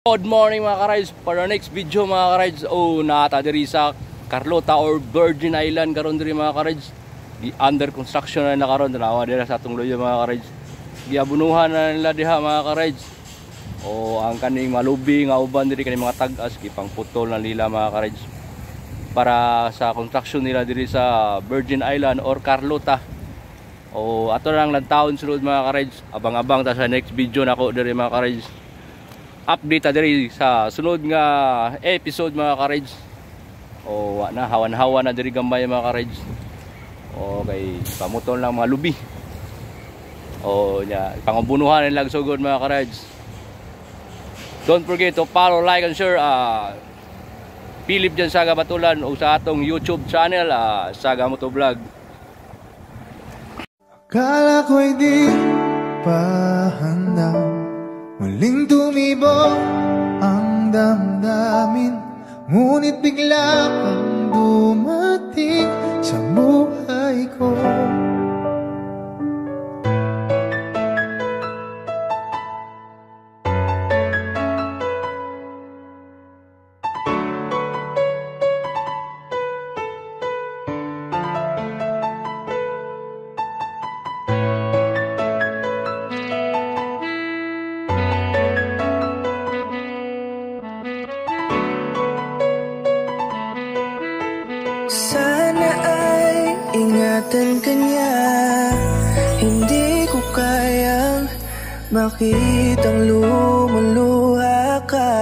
Good morning mga ka-rides. Para next video mga ka-rides, naata diri sa Carlota or Virgin Island karon diri mga ka-rides. Di under construction na karon nawa dira sa atong luyo mga ka-rides. Giabunuhan na nila diha mga ka-rides. Ang kaning malubi nga uban diri kaning mga tag-as gipang putol na nila mga ka-rides para sa construction nila diri sa Virgin Island or Carlota. Ato lang taon sulod mga ka-rides. Abang-abang ta sa next video nako diri mga ka-rides. Update ta diri sa sunod nga episode mga ka-rides. Na hawan-hawan na diri gambay mga ka-rides. Kay pamutol lang mga lubi. Pangabunuhan nilang sugod mga ka-rides. Don't forget to follow, like and share Philip dyan Saga Batulan o sa atong YouTube channel Saga Moto Vlog. Kala ko'y di pa handa, muling tumibok ang damdamin, ngunit bigla kang dumating sa buhay ko. Sana ay ingatan ka niya. Hindi ko kayang makitang lumuluha ka,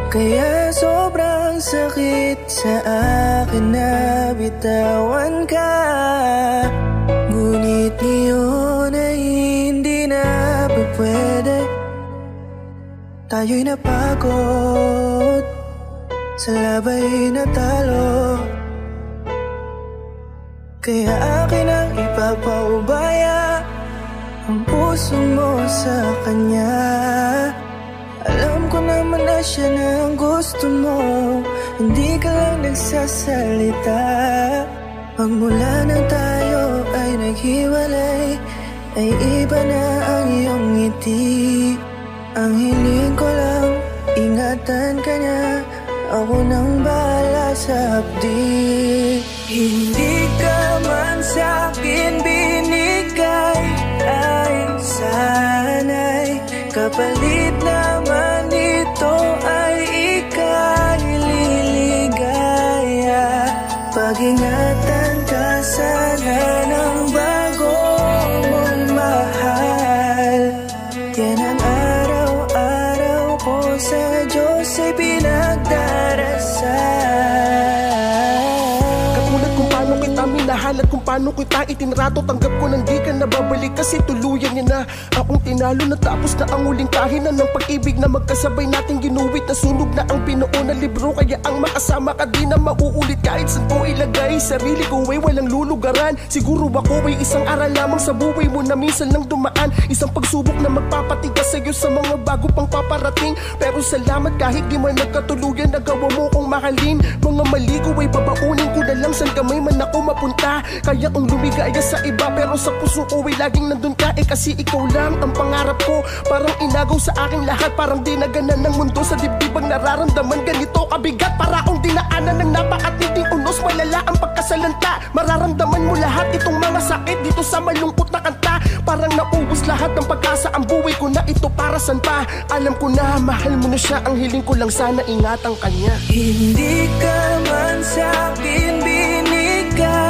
kaya sobrang sakit sa akin na bitawan ka. Ngunit ngayon ay hindi na pwede. Tayo'y napagod sa labay na talo, kaya akin ang ipapaubaya ang puso mo sa kanya. Alam ko naman na siya na ang gusto mo, hindi ka lang nagsasalita. Pagmula nang tayo ay naghiwalay, ay iba na ang iyong ngiti. Ang hiling ko lang, ingatan ka niya, ako nang bahala sa hapdi. Hindi ka man sa'kin binigay, ay sana'y kapalit naman ito ay ika'y liligaya. Pag-ingatan ka sana ng bago mong mahal. Yan ang araw-araw ko sa Diyos ay pinagdarasal. Katulad kung paano kita minahal at kung paano kita itinrato, tanggap ko nang di ka nababalik kasi tuluyan niya na akong tinalo. Natapos na ang uling kahinan ng pag-ibig na magkasabay nating ginuwit. Nasunog na ang pinuo na libro, kaya ang makasama ka di na mauulit. Kahit saan ko ilagay sarili ko ay walang lulugaran. Siguro ako ay isang aral lamang sa buhay mo na minsan lang dumaan. Isang pagsubok na magpapatigas sa'yo sa mga bago pang paparating. Pero salamat kahit di man nagkatuluyan, nagawa mo kong mahalin. Mga mali ko ay babaunin ko na lang saan kamay man ako mapunta. Kaya kung lumigaya sa iba, pero sa puso ko ay laging nandun ka. Kasi ikaw lang ang pangarap ko. Parang inagaw sa aking lahat, parang dinaganan ng mundo sa dibdib ang nararamdaman. Ganito kabigat para akong dinaanan ng napakatinding unos. Malala ang pagkasalanta, mararamdaman mo lahat itong mga sakit dito sa malungkot na kanta. Parang naubos lahat ng pag-asa, ang buhay ko na ito para saan pa. Alam ko na mahal mo na siya, ang hiling ko lang sana ingatan kanya. Hindi ka man sa'kin binigay,